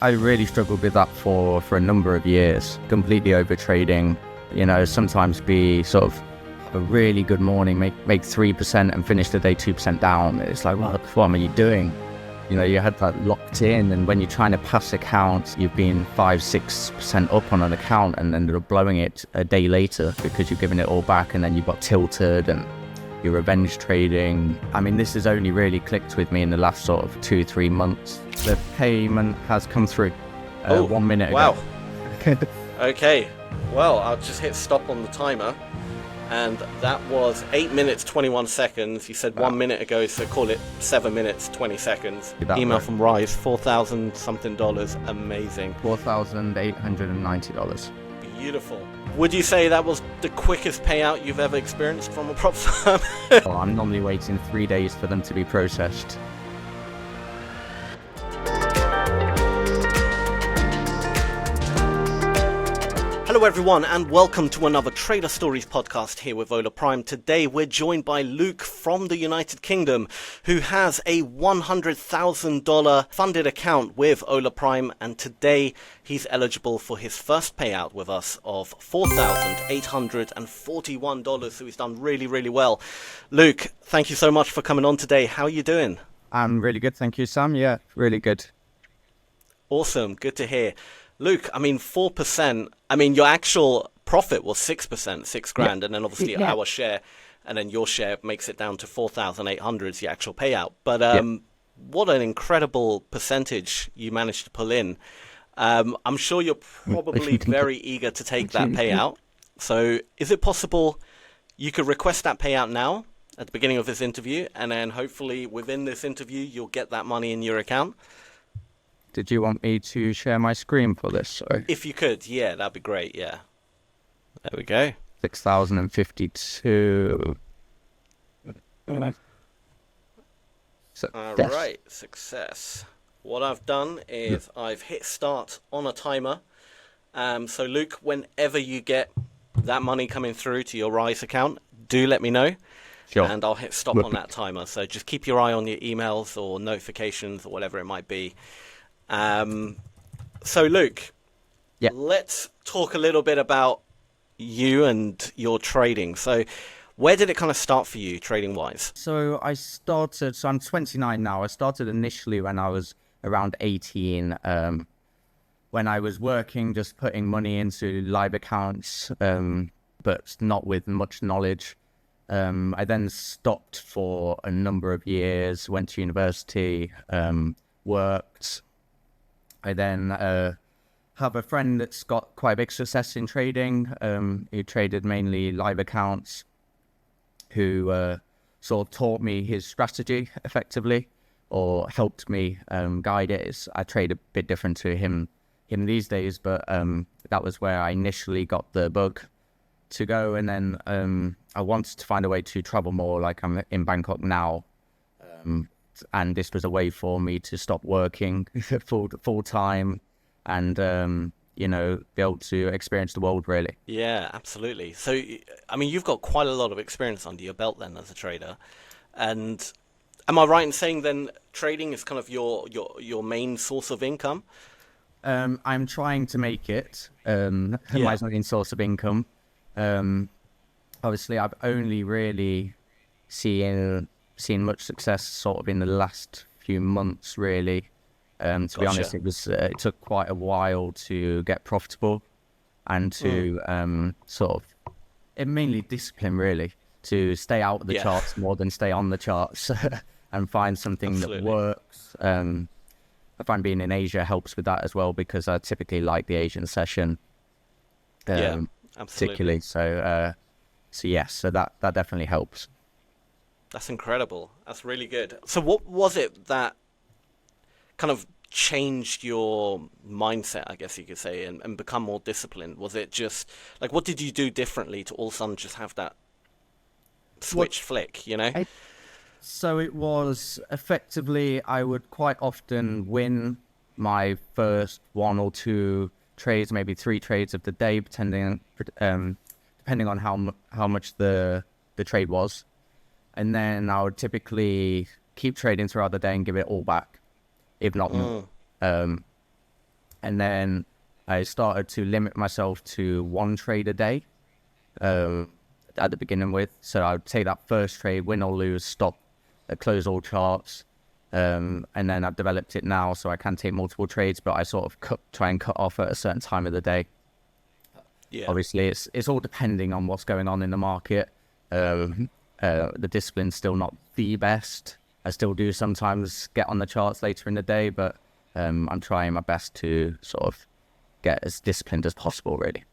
I really struggled with that for a number of years, completely overtrading, sometimes be sort of a really good morning, make 3% and finish the day 2% down. It's like, what am I doing? You had that locked in, and when you're trying to pass accounts, you've been 5-6% up on an account and then they're blowing it a day later because you're giving it all back, and then you've got tilted and you're revenge trading. I mean, this has only really clicked with me in the last sort of 2-3 months. The payment has come through 1 minute ago. Wow. Okay, well, I'll just hit stop on the timer. And that was 8 minutes, 21 seconds. You said 1 minute ago, so call it 7 minutes, 20 seconds. Email right. from Rise, $4,000 something. Amazing. $4,890. Beautiful. Would you say that was the quickest payout you've ever experienced from a prop firm? I'm normally waiting 3 days for them to be processed. Hello everyone, and welcome to another Trader Stories podcast here with Hola Prime. Today we're joined by Luke from the United Kingdom, who has a $100,000 funded account with Hola Prime, and today he's eligible for his first payout with us of $4,841, so he's done really well. Luke, thank you so much for coming on today. How are you doing? I'm really good, thank you, Sam. Yeah, really good. Awesome, good to hear. Luke, I mean, 4%, I mean, your actual profit was 6%, 6 grand, and then obviously our share, and then your share makes it down to 4,800 is the actual payout. But what an incredible percentage you managed to pull in. I'm sure you're probably very eager to take that payout. So is it possible you could request that payout now at the beginning of this interview, and then hopefully within this interview, you'll get that money in your account? Did you want me to share my screen for this? Sorry. If you could, yeah, that'd be great, yeah. There we go. 6,052. All right, success. What I've done is I've hit start on a timer. So Luke, whenever you get that money coming through to your Rise account, do let me know. Sure. And I'll hit stop on that timer. So just keep your eye on your emails or notifications or whatever it might be. So Luke, let's talk a little bit about you and your trading. So where did it kind of start for you trading wise? So I'm 29 now. I started initially when I was around 18, when I was working, just putting money into live accounts, but not with much knowledge. I then stopped for a number of years, went to university, worked. I then have a friend that's got quite a big success in trading. He traded mainly live accounts, who sort of taught me his strategy effectively, or helped me guide it. I trade a bit different to him these days, but that was where I initially got the bug to go. And then I wanted to find a way to travel more, like I'm in Bangkok now. And this was a way for me to stop working full time and, be able to experience the world, really. Yeah, absolutely. So, I mean, you've got quite a lot of experience under your belt then as a trader. And am I right in saying then trading is kind of your main source of income? I'm trying to make it my main source of income. Obviously, I've only really seen much success sort of in the last few months, really. To be honest, it took quite a while to get profitable and to mainly discipline, really, to stay out of the charts more than stay on the charts and find something that works. I find being in Asia helps with that as well, because I typically like the Asian session, particularly. So that definitely helps. That's incredible. That's really good. So what was it that kind of changed your mindset, I guess you could say, and become more disciplined? Was it just, like, what did you do differently to all of a sudden just have that switch flick, So it was effectively, I would quite often win my first 1 or 2 trades, maybe 3 trades of the day, depending on how much the trade was. And then I would typically keep trading throughout the day and give it all back, if not more. And then I started to limit myself to one trade a day at the beginning with. So I would take that first trade, win or lose, stop, close all charts. And then I've developed it now so I can take multiple trades, but I sort of try and cut off at a certain time of the day. Yeah. Obviously, it's all depending on what's going on in the market. The discipline's still not the best. I still do sometimes get on the charts later in the day, but I'm trying my best to sort of get as disciplined as possible, really.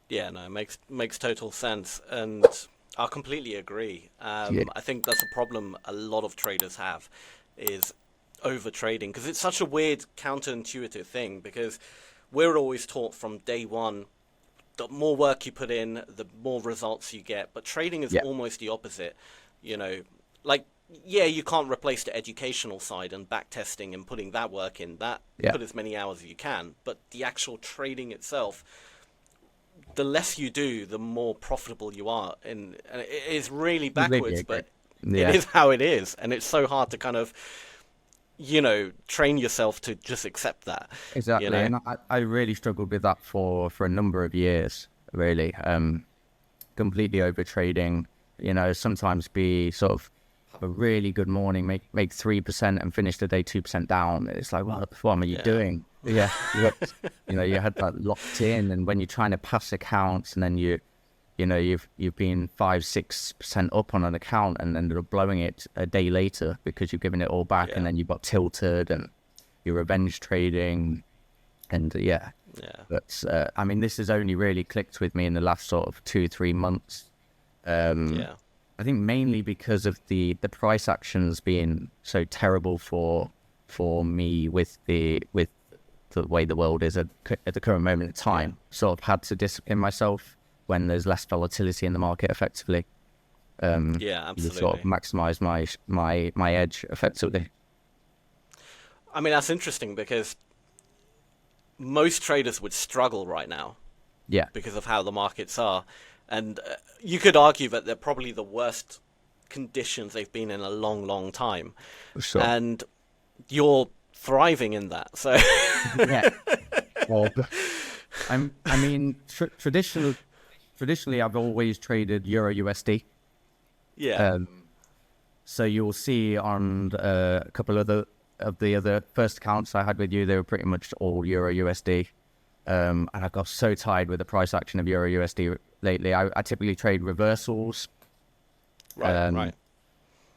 Yeah, no, it makes total sense, and I completely agree. I think that's a problem a lot of traders have, is over trading, because it's such a weird counterintuitive thing, because we're always taught from day one, the more work you put in, the more results you get. But trading is almost the opposite. You know, like, yeah, you can't replace the educational side and back testing and putting that work in. Put as many hours as you can. But the actual trading itself, the less you do, the more profitable you are. And it is really backwards, but it is how it is. And it's so hard to kind of, you know, train yourself to just accept that. Exactly. You know? And I really struggled with that for a number of years, really. Completely over trading, you know, sometimes be sort of have a really good morning, make 3% and finish the day 2% down. It's like, what am I doing? Yeah. You had that locked in, and when you're trying to pass accounts and then you've been 5-6% up on an account and then they're blowing it a day later because you've given it all back, and then you've got tilted and you're revenge trading, and but I mean, this has only really clicked with me in the last sort of 2-3 months. I think mainly because of the price actions being so terrible for me with the way the world is at the current moment in time. Sort of had to discipline myself when there's less volatility in the market, effectively. Absolutely. To sort of maximize my edge effectively. I mean, that's interesting because most traders would struggle right now. Yeah. Because of how the markets are. And you could argue that they're probably the worst conditions they've been in a long, long time. Sure. And you're thriving in that. So yeah. Well, I mean, traditionally, I've always traded EURUSD. Yeah. So you'll see on a couple of the other first accounts I had with you, they were pretty much all EURUSD. And I got so tired with the price action of EURUSD lately. I typically trade reversals. Right.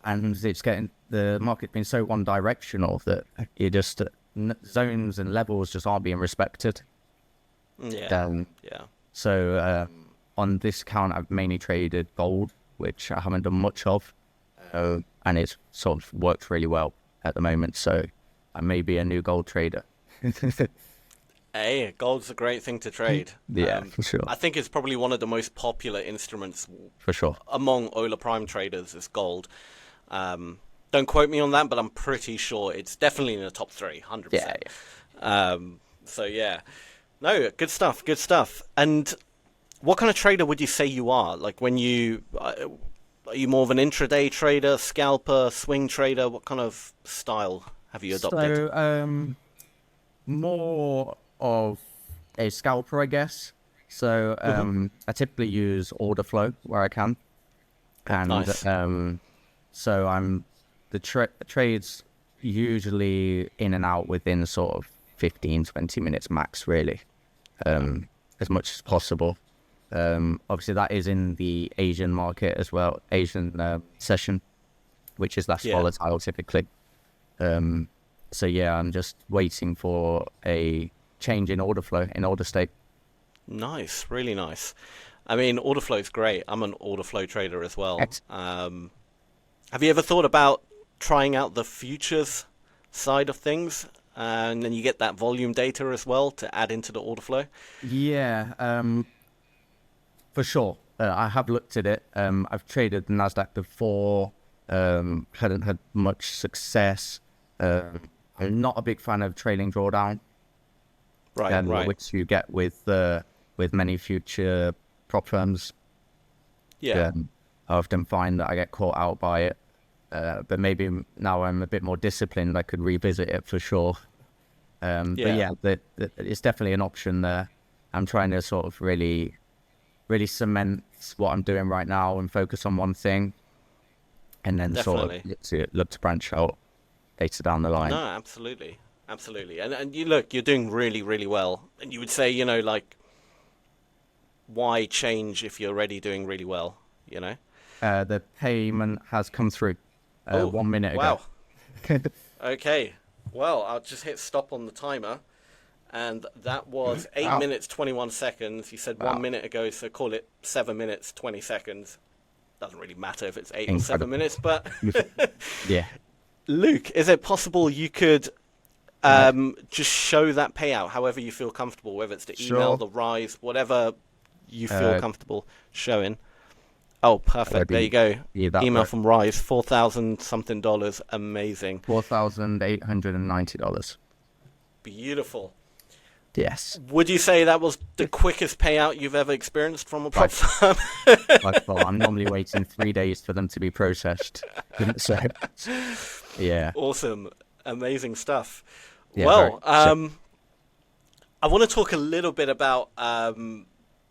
And the market's been so one-directional that you just zones and levels just aren't being respected. Yeah. So on this account, I've mainly traded gold, which I haven't done much of, and it's sort of worked really well at the moment. So I may be a new gold trader. Hey, gold's a great thing to trade. Yeah, for sure. I think it's probably one of the most popular instruments for sure among Hola Prime traders is gold. Don't quote me on that, but I'm pretty sure it's definitely in the top 3, 100%. Yeah. So yeah, no, good stuff. And what kind of trader would you say you are? Like, when are you more of an intraday trader, scalper, swing trader? What kind of style have you adopted? So more of a scalper, I guess. So I typically use order flow where I can, and nice. So I'm the trades usually in and out within sort of 15-20 minutes max, really, as much as possible. Obviously that is in the Asian market as well, Asian session, which is less volatile typically. So yeah, I'm just waiting for a change in order flow, in order state. Nice, really nice. I mean, order flow is great. I'm an order flow trader as well. Have you ever thought about trying out the futures side of things, and then you get that volume data as well to add into the order flow? Yeah, for sure. I have looked at it. I've traded the Nasdaq before. Hadn't had much success. I'm not a big fan of trailing drawdown. Right. Which you get with many future prop firms. Yeah. I often find that I get caught out by it. But maybe now I'm a bit more disciplined, I could revisit it for sure. But yeah, it's definitely an option there. I'm trying to sort of really cement what I'm doing right now and focus on one thing, and then sort of look to branch out later down the line. No, absolutely. And you're doing really, really well. And you would say, you know, like, why change if you're already doing really well, you know? The payment has come through 1 minute ago. Wow. Okay. Well, I'll just hit stop on the timer. And that was 8 minutes, 21 seconds. You said 1 minute ago, so call it 7 minutes, 20 seconds. Doesn't really matter if it's 8 or 7 minutes, but... Yeah. Luke, is it possible you could just show that payout however you feel comfortable, whether it's the email, the Rise, whatever you feel comfortable showing? Oh, perfect. There you go. Email from Rise, $4,000 something. Amazing. $4,890. Beautiful. Yes. Would you say that was the quickest payout you've ever experienced from a prop firm? Well, I'm normally waiting 3 days for them to be processed. So, yeah. Awesome. Amazing stuff. Yeah, well, I want to talk a little bit about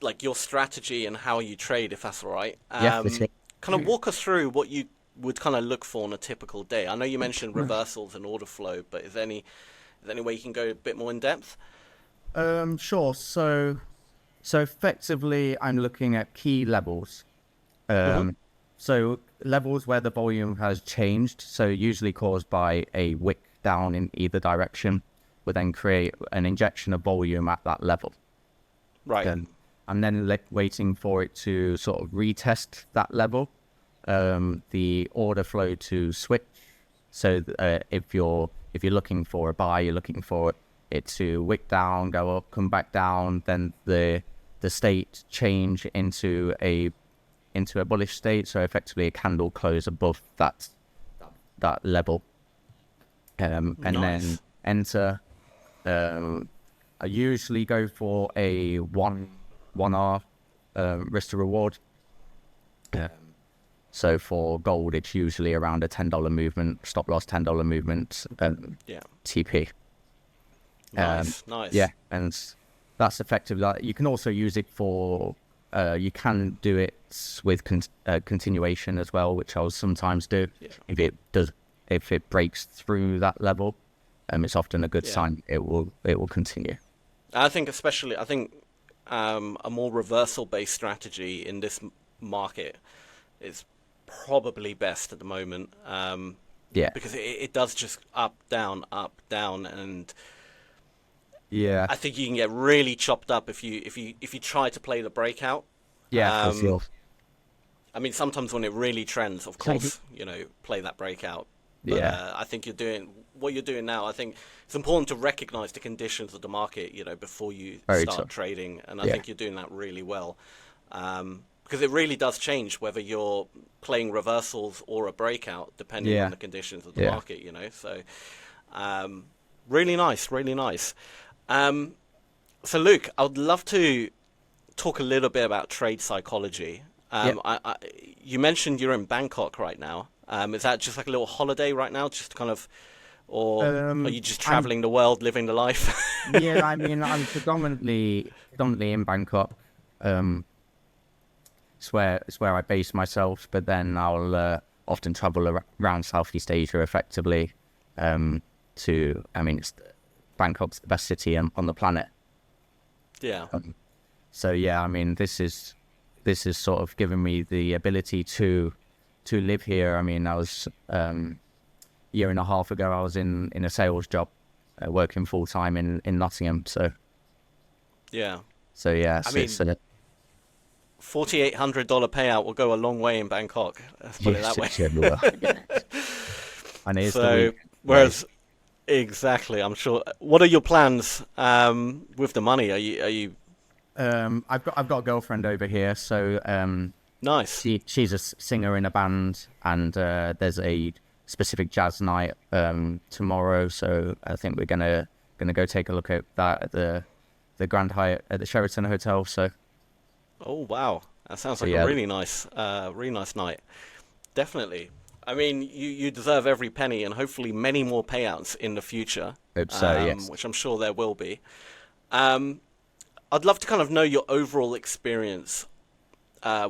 like your strategy and how you trade, if that's all right. Kind of walk us through what you would kind of look for on a typical day. I know you mentioned reversals and order flow, but is there any way you can go a bit more in depth? Sure. So effectively, I'm looking at key levels. So levels where the volume has changed, so usually caused by a wick down in either direction, would then create an injection of volume at that level. Right. I'm then waiting for it to sort of retest that level, the order flow to switch. So if you're looking for a buy, you're looking for it to wick down, go up, come back down, then the state change into a bullish state, so effectively a candle close above that level, and then enter. I usually go for a one hour risk to reward. So for gold, it's usually around a $10 movement, stop loss $10 movement, TP. Nice. Yeah, and that's effective. You can also use it for, you can do it with continuation as well, which I'll sometimes do. If it breaks through that level, it's often a good sign it will continue. I think a more reversal based strategy in this market is probably best at the moment. Because it does just up down, and I think you can get really chopped up if you try to play the breakout. For sure. I mean, sometimes when it really trends, of course, play that breakout. But, I think what you're doing now. I think it's important to recognize the conditions of the market, before you start trading. And I think you're doing that really well. Because it really does change whether you're playing reversals or a breakout, depending on the conditions of the market, So, really nice. So, Luke, I would love to talk a little bit about trade psychology. You mentioned you're in Bangkok right now. Is that just like a little holiday right now, just kind of, or are you just traveling the world, living the life? I mean, I'm predominantly in Bangkok. It's where I base myself, but then I'll often travel around Southeast Asia effectively. Bangkok's the best city on the planet. Yeah. So I mean, this is sort of given me the ability to live here. I mean, I was a year and a half ago, I was in a sales job, working full time in Nottingham. So yeah. I mean, $4,800 payout will go a long way in Bangkok. Let's put it that way. And it's whereas, exactly, I'm sure. What are your plans with the money? Are you? I've got a girlfriend over here, so nice. She's a singer in a band, and there's a specific jazz night tomorrow. So I think we're gonna go take a look at that at the Grand Hyatt at the Sheraton Hotel. So. Oh wow, that sounds like a really nice night. Definitely. I mean, you deserve every penny, and hopefully many more payouts in the future. Hope so, yes. Which I'm sure there will be. I'd love to kind of know your overall experience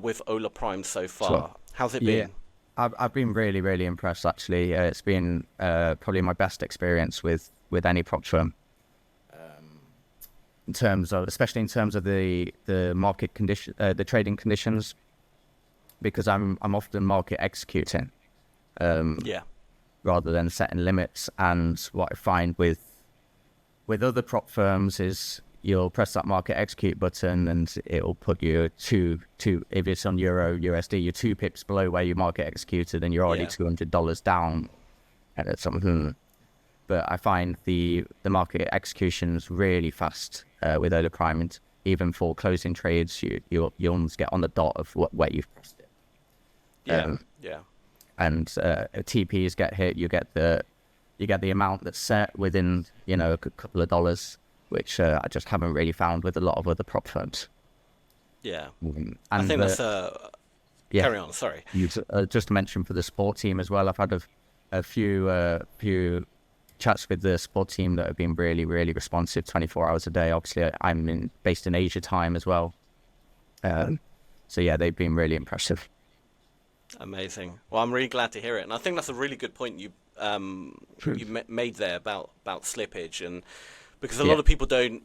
with Hola Prime so far. Sure. How's it been? I've been really, really impressed, actually. It's been probably my best experience with any prop firm. Especially in terms of the market condition, the trading conditions, because I'm often market executing, rather than setting limits. And what I find with other prop firms is you'll press that market execute button and it'll put you if it's on Euro USD, you're 2 pips below where you market executed and you're already $200 down at something. But I find the market execution's really fast with Hola Prime, and even for closing trades, you almost get on the dot of where you've pressed it. And TPs get hit, you get the amount that's set within a couple of dollars, which I just haven't really found with a lot of other prop firms. And I think that's carry on. Sorry. You just mentioned for the sport team as well. I've had a few chats with the sport team that have been really, really responsive 24 hours a day. Obviously, I'm based in Asia time as well. So yeah, they've been really impressive. Amazing. Well, I'm really glad to hear it, and I think that's a really good point you made there about slippage, and because a lot of people don't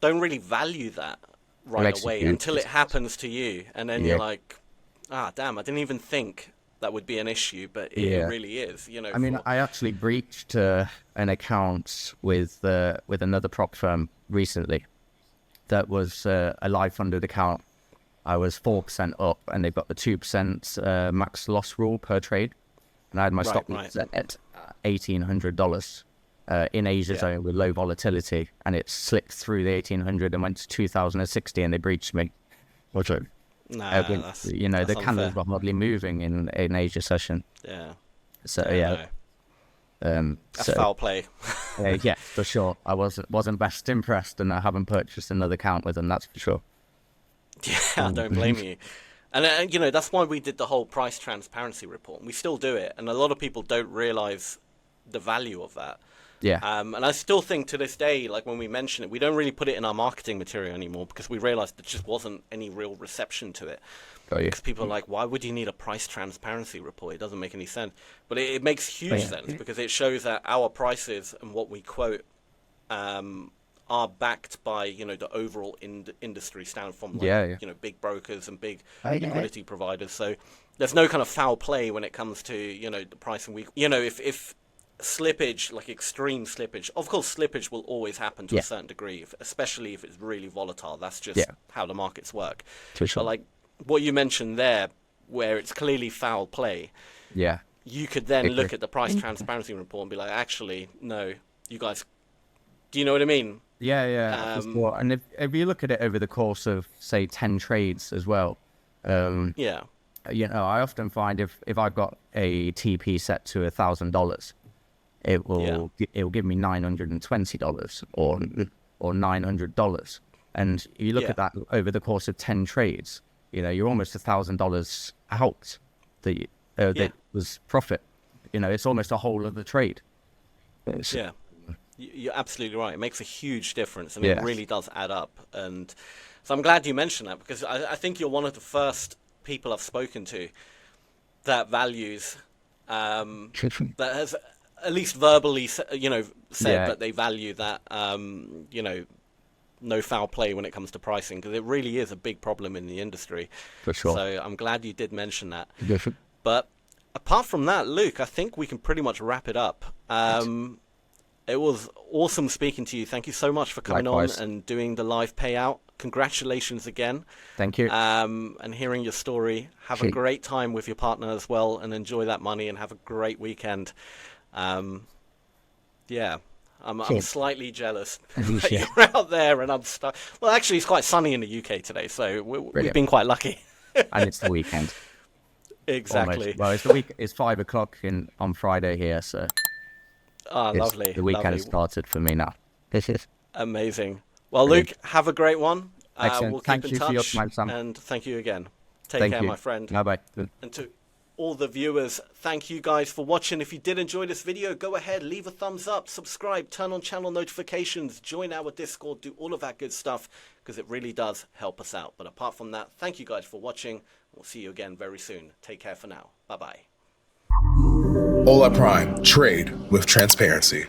really value that right away until it happens to you, and then you're like, damn, I didn't even think that would be an issue, but it really is. I mean, I actually breached an account with another prop firm recently. That was a live funded account. I was 4% up, and they've got the 2% max loss rule per trade, and I had my stop loss at $1,800 in Asia zone with low volatility, and it slipped through the 1,800 and went to 2,060, and they breached me. What's it? That's the candles were hardly moving in Asia session. So that's foul play. Yeah, for sure. I wasn't best impressed, and I haven't purchased another account with them. That's for sure. Yeah, I don't blame you. And that's why we did the whole price transparency report. And we still do it, and a lot of people don't realize the value of that. And I still think to this day, like when we mention it, we don't really put it in our marketing material anymore because we realized there just wasn't any real reception to it. Because people are like, why would you need a price transparency report? It doesn't make any sense. But it makes huge sense because it shows that our prices and what we quote are backed by the overall industry standard from big brokers and big liquidity providers. So there's no kind of foul play when it comes to the pricing. If slippage, like extreme slippage, of course slippage will always happen to a certain degree, especially if it's really volatile. That's just how the markets work. For sure. But like what you mentioned there, where it's clearly foul play, you could then look at the price transparency report and be like, actually, no, you guys, do you know what I mean? And if you look at it over the course of, say, 10 trades as well, I often find if I've got a TP set to $1,000, it will give me $920 or $900, and you look at that over the course of 10 trades, you're almost $1,000 out that was profit. It's almost a whole of the trade. You're absolutely right. It makes a huge difference, and it really does add up. And so I'm glad you mentioned that, because I think you're one of the first people I've spoken to that values, that has at least verbally, said that they value that, no foul play when it comes to pricing, because it really is a big problem in the industry. For sure. So I'm glad you did mention that. But apart from that, Luke, I think we can pretty much wrap it up. It was awesome speaking to you. Thank you so much for coming on and doing the live payout. Congratulations again. Thank you. And hearing your story. Have a great time with your partner as well, and enjoy that money, and have a great weekend. I'm slightly jealous that you're out there and I'm stuck. Well, actually, it's quite sunny in the UK today, so we've been quite lucky. And it's the weekend. Exactly. Almost. Well, it's 5 o'clock on Friday here, so... lovely. The weekend started for me now. This is amazing. Well, Luke, have a great one. Excellent. We'll keep thank in you touch, for your time, Sam. and thank you again. Take care, my friend. Bye-bye. And all the viewers, thank you guys for watching. If you did enjoy this video, go ahead, leave a thumbs up, subscribe, turn on channel notifications, join our Discord, do all of that good stuff, because it really does help us out. But apart from that, thank you guys for watching. We'll see you again very soon. Take care for now. Bye-bye. Hola Prime, trade with transparency.